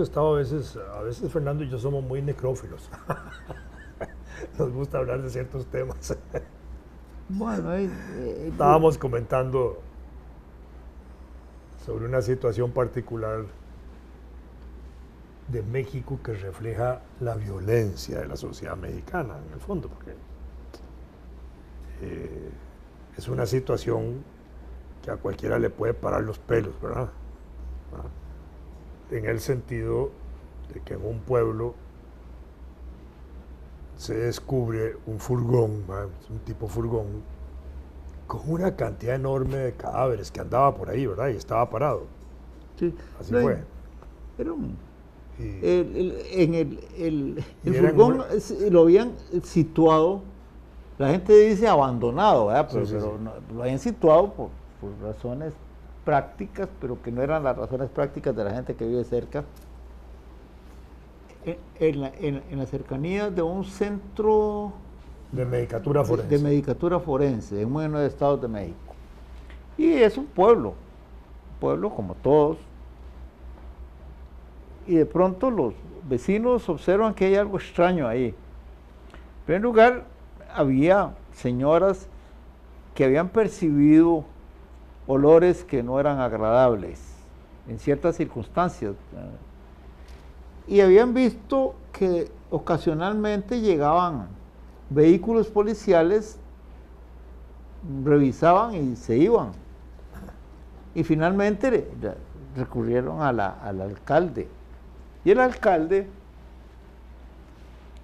estado a veces Fernando y yo somos muy necrófilos. Nos gusta hablar de ciertos temas. Bueno, Estábamos comentando sobre una situación particular de México que refleja la violencia de la sociedad mexicana, en el fondo, porque es una situación que a cualquiera le puede parar los pelos, ¿verdad? En el sentido de que en un pueblo se descubre un furgón, un tipo furgón, con una cantidad enorme de cadáveres que andaba por ahí, ¿verdad? Y estaba parado. sí, Así fue. Era un... Y el eran furgón lo habían situado, la gente dice abandonado, ¿verdad? Pero, Sí, sí, pero sí. lo habían situado por razones prácticas, pero que no eran las razones prácticas de la gente que vive cerca, en las cercanías de un centro de medicatura forense. de medicatura forense en uno de los estados de México. Y es un pueblo como todos. Y de pronto los vecinos observan que hay algo extraño ahí. En primer lugar, había señoras que habían percibido olores que no eran agradables en ciertas circunstancias. Y habían visto que ocasionalmente llegaban vehículos policiales, revisaban y se iban. Y finalmente recurrieron al alcalde. Y el alcalde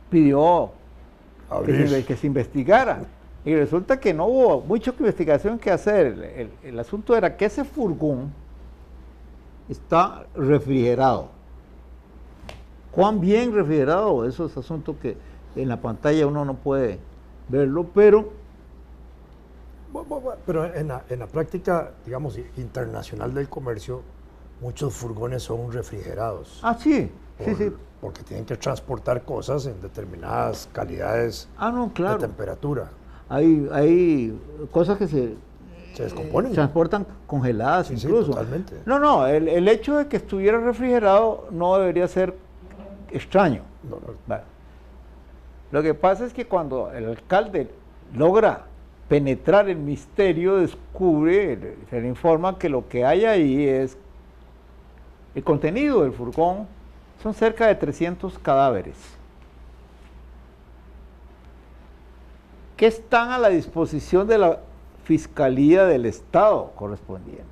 pidió que se investigara. Y resulta que no hubo mucha investigación que hacer. El asunto era que ese furgón está refrigerado. ¿Cuán bien refrigerado? Eso es asunto que en la pantalla uno no puede verlo, pero en la práctica, digamos, internacional del comercio, muchos furgones son refrigerados. sí, sí. Porque tienen que transportar cosas en determinadas calidades No, claro. de temperatura. Hay cosas que se descomponen. Transportan congeladas Sí, incluso. Sí, totalmente. No, el hecho de que estuviera refrigerado no debería ser extraño. No. Bueno, lo que pasa es que cuando el alcalde logra penetrar el misterio, descubre, se le informa que lo que hay ahí es el contenido del furgón, son cerca de 300 cadáveres que están a la disposición de la Fiscalía del Estado correspondiente,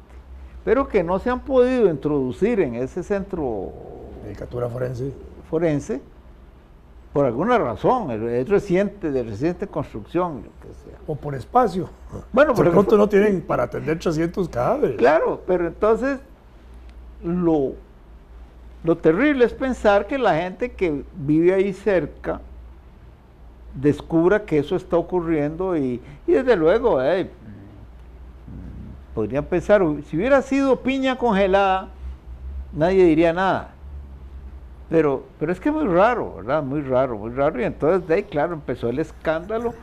pero que no se han podido introducir en ese centro medicatura forense por alguna razón, es reciente, de reciente construcción, lo que sea. O por espacio. Bueno, de pronto no tienen para atender 300 cadáveres. Claro, pero entonces lo terrible es pensar que la gente que vive ahí cerca descubra que eso está ocurriendo y desde luego podrían pensar, si hubiera sido piña congelada, nadie diría nada. Pero es que es muy raro, ¿verdad? Muy raro. Y entonces, de ahí, claro, empezó el escándalo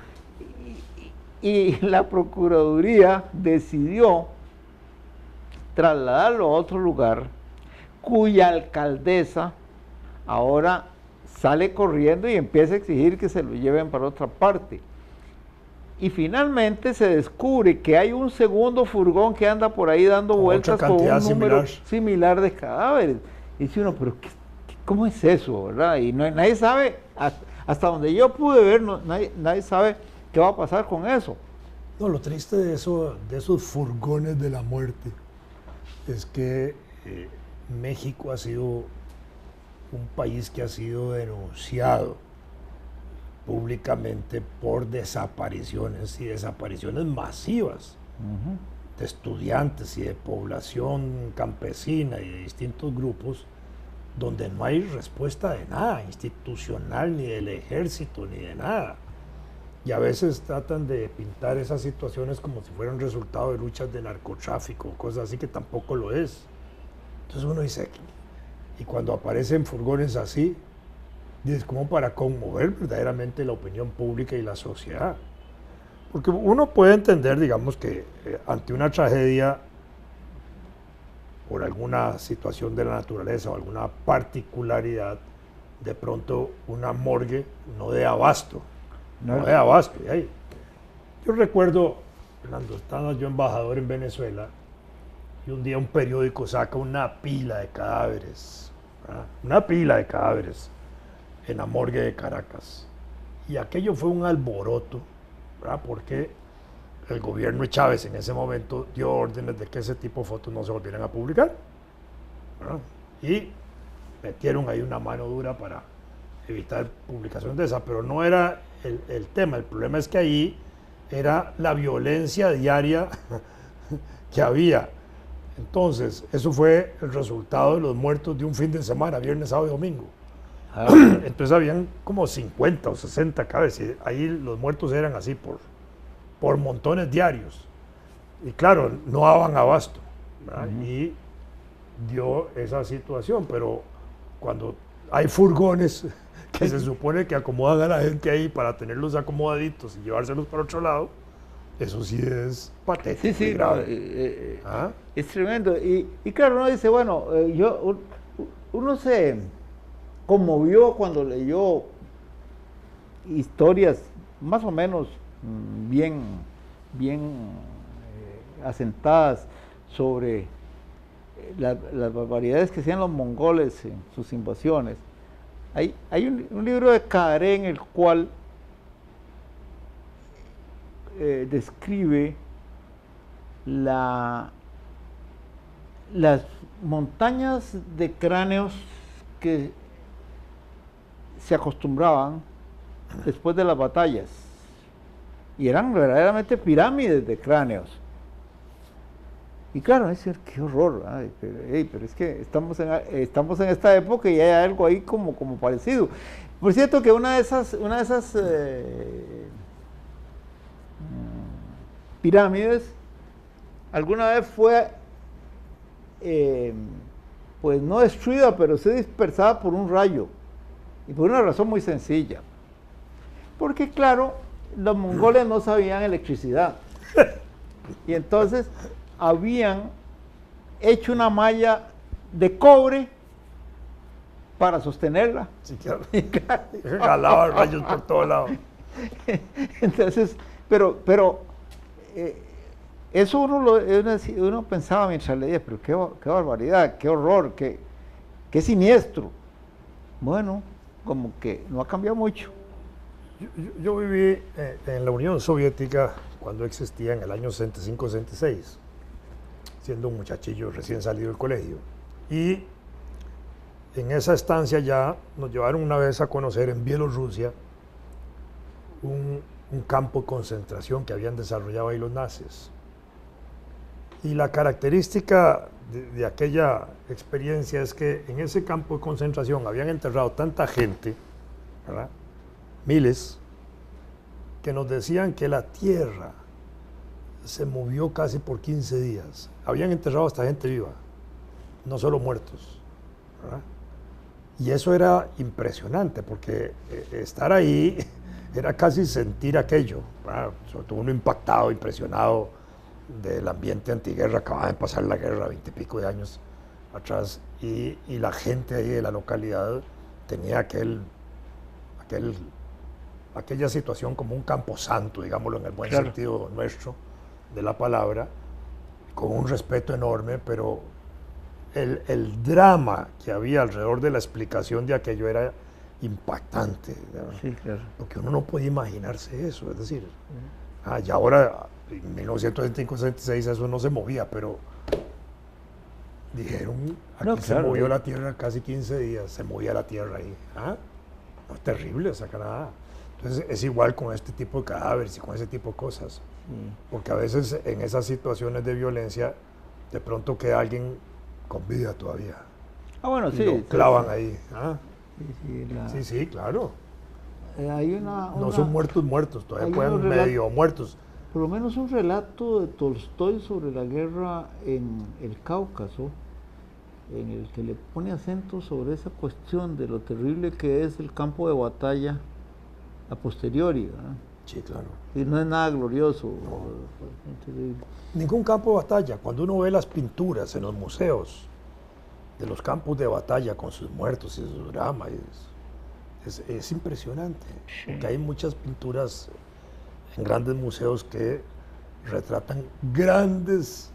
y la Procuraduría decidió trasladarlo a otro lugar, cuya alcaldesa ahora sale corriendo y empieza a exigir que se lo lleven para otra parte. Y finalmente se descubre que hay un segundo furgón que anda por ahí dando vueltas con un número similar de cadáveres. Y dice uno, pero ¿cómo es eso, verdad? Y nadie sabe, hasta donde yo pude ver, nadie sabe qué va a pasar con eso. No, lo triste de esos furgones de la muerte es que México ha sido un país que ha sido denunciado públicamente por desapariciones y desapariciones masivas de estudiantes y de población campesina y de distintos grupos, donde no hay respuesta de nada institucional, ni del ejército, ni de nada. Y a veces tratan de pintar esas situaciones como si fueran resultado de luchas de narcotráfico, cosas así, que tampoco lo es. Entonces uno dice, y cuando aparecen furgones así, es como para conmover verdaderamente la opinión pública y la sociedad. Porque uno puede entender, digamos, que ante una tragedia por alguna situación de la naturaleza o alguna particularidad, de pronto una morgue no de abasto. No de abasto. Yo recuerdo, cuando estaba yo embajador en Venezuela, y un día un periódico saca una pila de cadáveres, ¿verdad? Una pila de cadáveres en la morgue de Caracas. Y aquello fue un alboroto, ¿verdad? Porque el gobierno de Chávez en ese momento dio órdenes de que ese tipo de fotos no se volvieran a publicar, ¿verdad? Y metieron ahí una mano dura para evitar publicación de esa, pero no era el tema. El problema es que ahí era la violencia diaria que había. Entonces, eso fue el resultado de los muertos de un fin de semana, viernes, sábado y domingo. Entonces habían como 50 o 60 cabezas, y ahí los muertos eran así por montones diarios. Y claro, no daban abasto, ¿verdad? Y dio esa situación, pero cuando hay furgones que se supone que acomodan a la gente ahí para tenerlos acomodaditos y llevárselos para otro lado, eso sí es patético. Sí, y grave. Es tremendo. Y claro, uno dice, bueno, uno se conmovió cuando leyó historias más o menos bien asentadas sobre las barbaridades que hacían los mongoles en sus invasiones. Hay un libro de Caaré en el cual describe las montañas de cráneos que se acostumbraban después de las batallas, y eran verdaderamente pirámides de cráneos. Y claro, es decir, qué horror, pero es que estamos en esta época y hay algo ahí como parecido. Por cierto que una de esas pirámides alguna vez fue pues no destruida, pero sí dispersada por un rayo, y por una razón muy sencilla, porque claro, los mongoles no sabían electricidad, y entonces habían hecho una malla de cobre para sostenerla. Sí, claro. Jalaba rayos por todos lados. Entonces, pero eso uno pensaba mientras leía, pero qué barbaridad, qué horror, qué siniestro. Bueno, como que no ha cambiado mucho. Yo viví en la Unión Soviética cuando existía, en el año 65-66, siendo un muchachillo recién salido del colegio. Y en esa estancia ya nos llevaron una vez a conocer en Bielorrusia un campo de concentración que habían desarrollado ahí los nazis. Y la característica de aquella experiencia es que en ese campo de concentración habían enterrado tanta gente, ¿verdad? Miles, que nos decían que la tierra se movió casi por 15 días. Habían enterrado hasta gente viva, no solo muertos, ¿verdad? Y eso era impresionante, porque estar ahí era casi sentir aquello, ¿verdad? Sobre todo uno impactado, impresionado del ambiente antiguerra. Acababa de pasar la guerra 20 y pico de años atrás, y la gente ahí de la localidad tenía aquella situación como un camposanto, digámoslo en el buen sentido nuestro de la palabra, con un respeto enorme, pero el drama que había alrededor de la explicación de aquello era impactante, sí, claro. Porque uno no podía imaginarse eso, es decir, y ahora en 1965-66 eso no se movía, pero dijeron, aquí se movió la tierra casi 15 días, se movía la tierra ahí. No, es terrible esa Canadá. Entonces es igual con este tipo de cadáveres y con ese tipo de cosas, porque a veces en esas situaciones de violencia de pronto queda alguien con vida todavía. Bueno, y sí. lo clavan ahí. Sí, claro. Hay no son muertos, todavía pueden medio muertos. Por lo menos un relato de Tolstoy sobre la guerra en el Cáucaso, en el que le pone acento sobre esa cuestión de lo terrible que es el campo de batalla a posteriori, ¿verdad? Sí, claro. Y no es nada glorioso. Ningún campo de batalla. Cuando uno ve las pinturas en los museos de los campos de batalla con sus muertos y sus dramas, es impresionante. Sí. Porque hay muchas pinturas en grandes museos que retratan grandes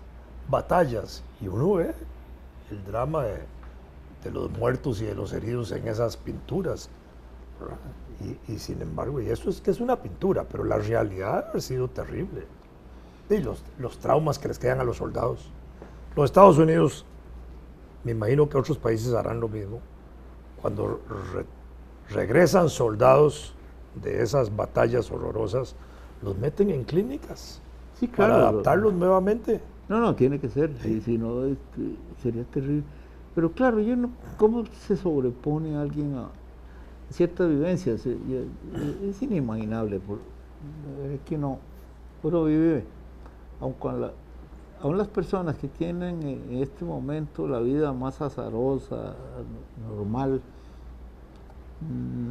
batallas y uno ve el drama de los muertos y de los heridos en esas pinturas. Y sin embargo, y eso es que es una pintura, pero la realidad ha sido terrible. Y los traumas que les quedan a los soldados. Los Estados Unidos, me imagino que otros países harán lo mismo, cuando regresan soldados de esas batallas horrorosas, los meten en clínicas, sí, claro, para adaptarlos nuevamente. No, tiene que ser, Sí. si no sería terrible. Pero claro, ¿cómo se sobrepone a alguien a ciertas vivencias? Es inimaginable, es que uno vive, aun las personas que tienen en este momento la vida más azarosa, normal,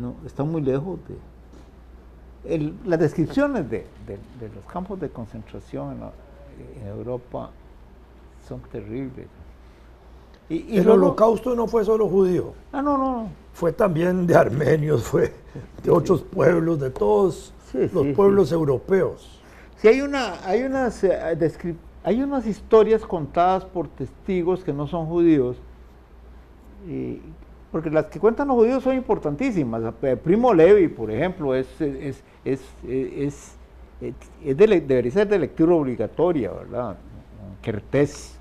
no, están muy lejos de... las descripciones de los campos de concentración en Europa son terribles. Y El luego, holocausto no fue solo judío, no. fue también de armenios, fue de otros pueblos, de todos los pueblos europeos. Sí, hay unas historias contadas por testigos que no son judíos, porque las que cuentan los judíos son importantísimas. Primo Levi, por ejemplo, debería ser de lectura obligatoria, ¿verdad? Kertész.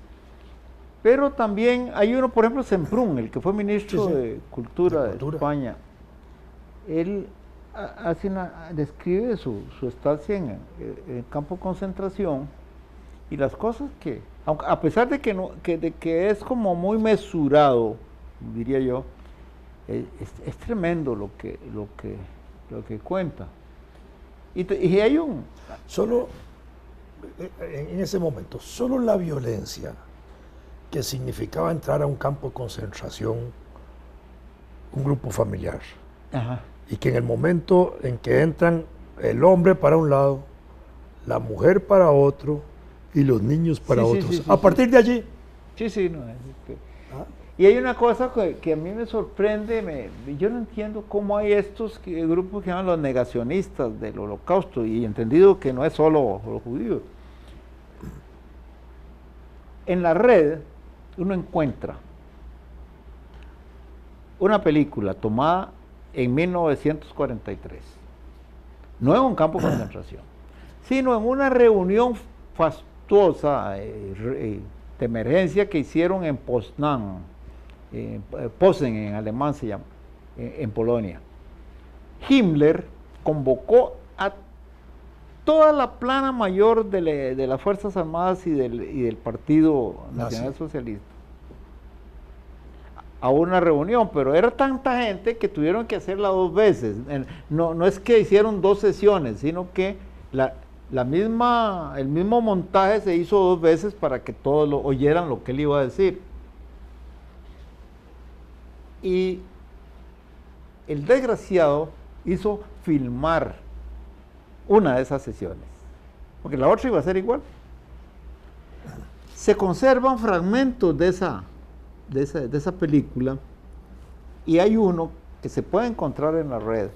Pero también hay uno, por ejemplo, Semprún, el que fue ministro de Cultura de España. Él describe su estancia en el campo de concentración y las cosas que, a pesar de que es como muy mesurado, diría yo, es tremendo lo que cuenta. Y hay Solo, en ese momento, solo la violencia que significaba entrar a un campo de concentración, un grupo familiar. Ajá. Y que en el momento en que entran el hombre para un lado, la mujer para otro y los niños para otros. A partir de allí. Sí, no. Y hay una cosa que a mí me sorprende, yo no entiendo cómo hay estos grupos que llaman los negacionistas del holocausto, y entendido que no es solo los judíos. En la red uno encuentra una película tomada en 1943, no en un campo de concentración, sino en una reunión fastuosa de emergencia que hicieron en Poznan, Posen en alemán se llama, en Polonia. Himmler convocó a toda la plana mayor de las Fuerzas Armadas y del Partido Nacional Socialista a una reunión, pero era tanta gente que tuvieron que hacerla 2 veces. No es que hicieron 2 sesiones, sino que el mismo montaje se hizo 2 veces para que todos oyeran lo que él iba a decir. Y el desgraciado hizo filmar una de esas sesiones, porque la otra iba a ser igual. Se conservan fragmentos de esa película, y hay uno que se puede encontrar en la red,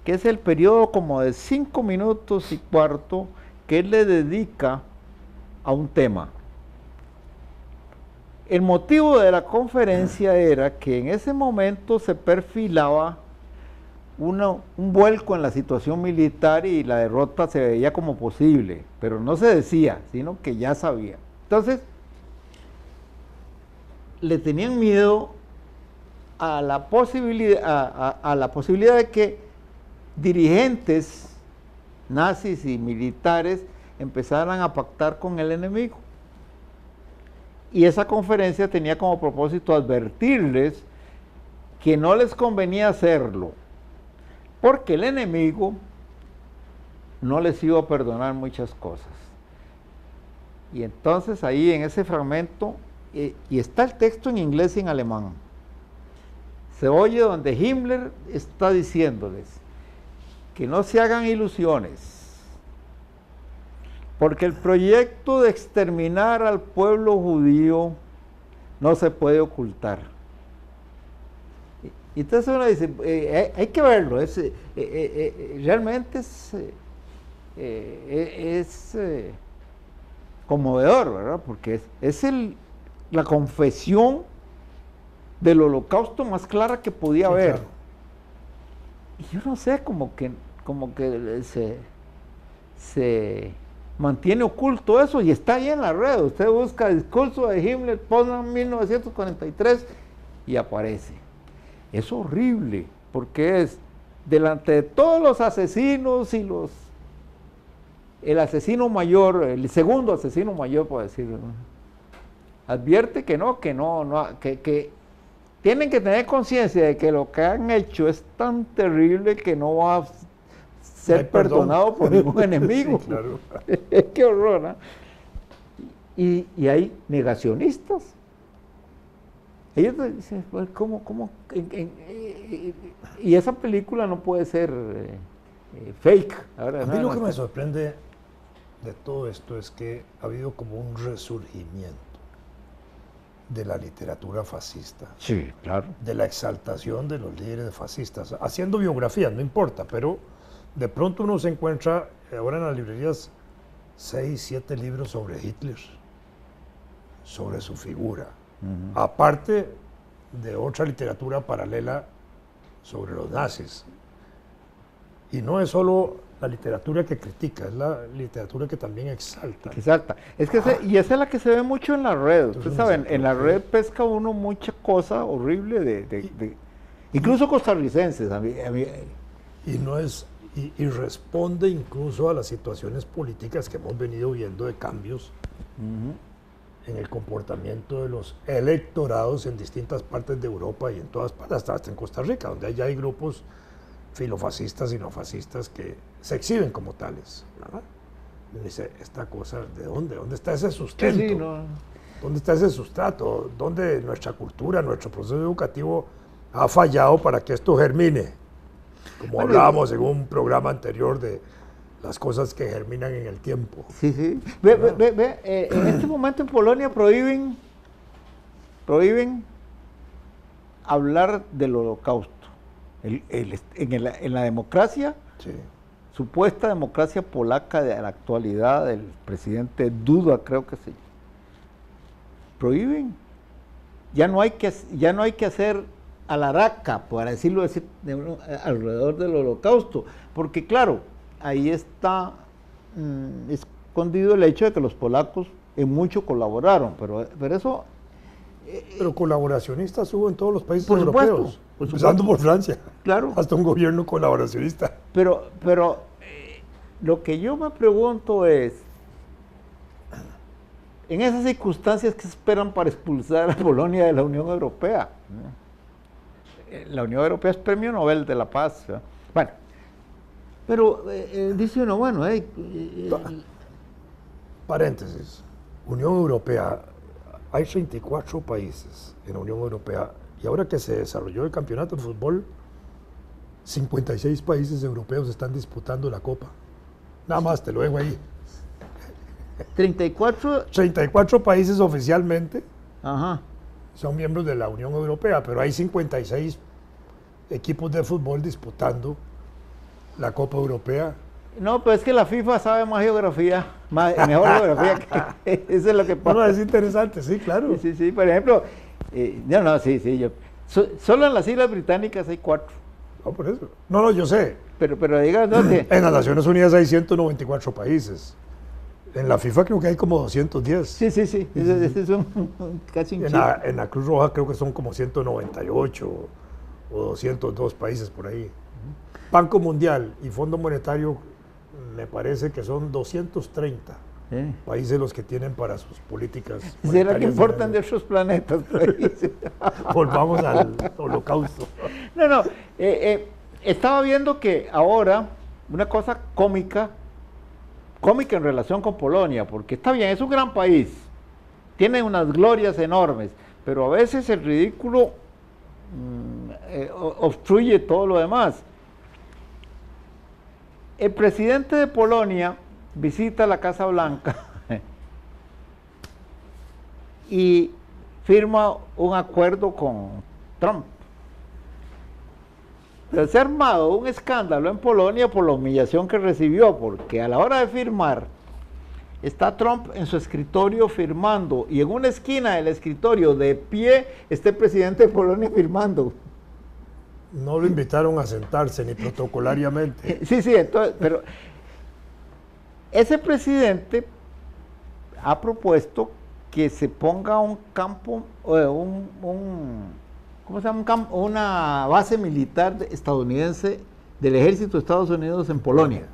que es el periodo como de 5 minutos y cuarto que él le dedica a un tema. El motivo de la conferencia era que en ese momento se perfilaba un vuelco en la situación militar y la derrota se veía como posible, pero no se decía, sino que ya sabía. Entonces, le tenían miedo a la posibilidad de que dirigentes nazis y militares empezaran a pactar con el enemigo. Y esa conferencia tenía como propósito advertirles que no les convenía hacerlo, porque el enemigo no les iba a perdonar muchas cosas. Y entonces ahí en ese fragmento, y está el texto en inglés y en alemán, se oye donde Himmler está diciéndoles que no se hagan ilusiones, porque el proyecto de exterminar al pueblo judío no se puede ocultar. Y entonces uno dice, hay que verlo, realmente es conmovedor, ¿verdad? Porque es la confesión del holocausto más clara que podía haber. Claro. Y yo no sé, como que se mantiene oculto eso y está ahí en la red. Usted busca discurso de Himmler, Potsdam 1943 y aparece. Es horrible, porque es delante de todos los asesinos y el asesino mayor, el segundo asesino mayor, por decirlo, ¿no? Advierte que tienen que tener conciencia de que lo que han hecho es tan terrible que no va a ser perdonado por ningún enemigo. Sí, claro. Qué horror, ¿no? Y hay negacionistas. Ellos dicen, ¿cómo? Y esa película no puede ser fake. Ahora, a mí lo que me sorprende de todo esto es que ha habido como un resurgimiento de la literatura fascista. Sí, claro. De la exaltación de los líderes fascistas. Haciendo biografías, no importa, pero de pronto uno se encuentra ahora en las librerías 6, 7 libros sobre Hitler, sobre su figura. Aparte de otra literatura paralela sobre los nazis. Y no es solo la literatura que critica, es la literatura que también exalta. Exacto. Es que y esa es la que se ve mucho en la red. Ustedes saben, en la red pesca uno mucha cosa horrible incluso costarricenses. Y responde incluso a las situaciones políticas que hemos venido viendo de cambios en el comportamiento de los electorados en distintas partes de Europa y en todas partes, hasta en Costa Rica, donde ya hay grupos filofascistas y no fascistas que se exhiben como tales, ¿verdad? Y dice, esta cosa, ¿de dónde? ¿Dónde está ese sustento? Sí, no. ¿Dónde está ese sustrato? ¿Dónde nuestra cultura, nuestro proceso educativo ha fallado para que esto germine? Como hablábamos en un programa anterior de las cosas que germinan en el tiempo. Sí, sí. En este momento en Polonia prohíben hablar del holocausto. En la democracia, Sí. supuesta democracia polaca de la actualidad, del presidente Duda, creo que se llama, prohíben. Ya no hay que hacer alaraca, para decirlo así, alrededor del holocausto, porque claro, ahí está escondido el hecho de que los polacos en mucho colaboraron, pero eso... Pero colaboracionistas hubo en todos los países por supuesto, europeos, empezando por Francia, claro. hasta un gobierno colaboracionista. Pero lo que yo me pregunto es, en esas circunstancias, ¿qué esperan para expulsar a Polonia de la Unión Europea? La Unión Europea es Premio Nobel de la Paz, ¿verdad? Bueno, pero dice uno, bueno... Paréntesis, Unión Europea, hay 34 países en la Unión Europea y ahora que se desarrolló el campeonato de fútbol, 56 países europeos están disputando la Copa. Nada más, te lo dejo ahí. 34 países oficialmente son miembros de la Unión Europea, pero hay 56 equipos de fútbol disputando la Copa Europea. No, pues es que la FIFA sabe más geografía, mejor geografía que eso es lo que pasa. Bueno, es interesante, sí, claro. Sí, por ejemplo, solo en las Islas Británicas hay 4. No, por eso. No, yo sé. Pero digan, ¿no? En las Naciones Unidas hay 194 países. En la FIFA creo que hay como 210. Sí. Ese es casi un chip. En la Cruz Roja creo que son como 198 o 202 países por ahí. Banco Mundial y Fondo Monetario me parece que son 230 países los que tienen para sus políticas. ¿Será que importan de otros planetas? Volvamos al holocausto. No. Estaba viendo que ahora una cosa cómica en relación con Polonia, porque está bien, es un gran país, tiene unas glorias enormes, pero a veces el ridículo obstruye todo lo demás. El presidente de Polonia visita la Casa Blanca y firma un acuerdo con Trump. Pero se ha armado un escándalo en Polonia por la humillación que recibió, porque a la hora de firmar, está Trump en su escritorio firmando, y en una esquina del escritorio, de pie, está el presidente de Polonia firmando. No lo invitaron a sentarse, ni protocolariamente. Sí, entonces, pero ese presidente ha propuesto que se ponga un campo, ¿cómo se llama? Una base militar estadounidense del ejército de Estados Unidos en Polonia.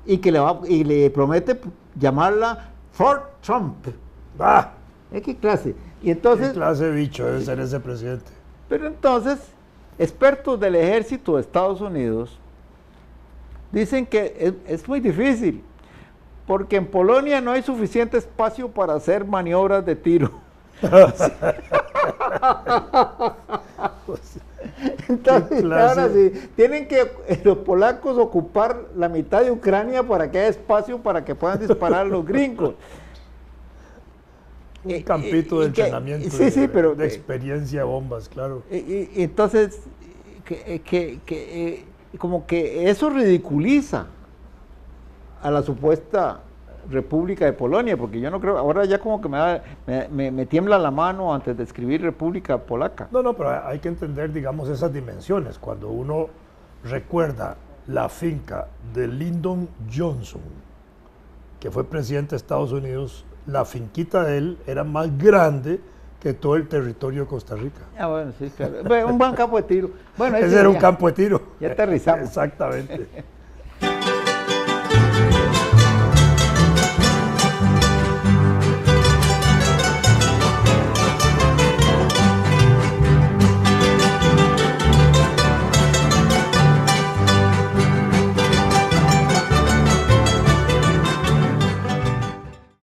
Y que le promete llamarla Fort Trump. ¡Ah! ¿Qué clase? Y entonces, ¿qué clase de bicho debe ser ese presidente? Pero entonces, expertos del ejército de Estados Unidos dicen que es muy difícil, porque en Polonia no hay suficiente espacio para hacer maniobras de tiro. Entonces, ahora sí, tienen que los polacos ocupar la mitad de Ucrania para que haya espacio para que puedan disparar a los gringos. Un campito de entrenamiento, pero de experiencia de bombas, claro. Entonces, como que eso ridiculiza a la supuesta República de Polonia, porque yo no creo, ahora ya como que me tiembla la mano antes de escribir República Polaca. No, pero hay que entender, digamos, esas dimensiones. Cuando uno recuerda la finca de Lyndon Johnson, que fue presidente de Estados Unidos, la finquita de él era más grande que todo el territorio de Costa Rica. Ah, bueno, sí, claro. Un buen campo de tiro. Bueno, ese era un campo de tiro. Ya aterrizamos. Exactamente.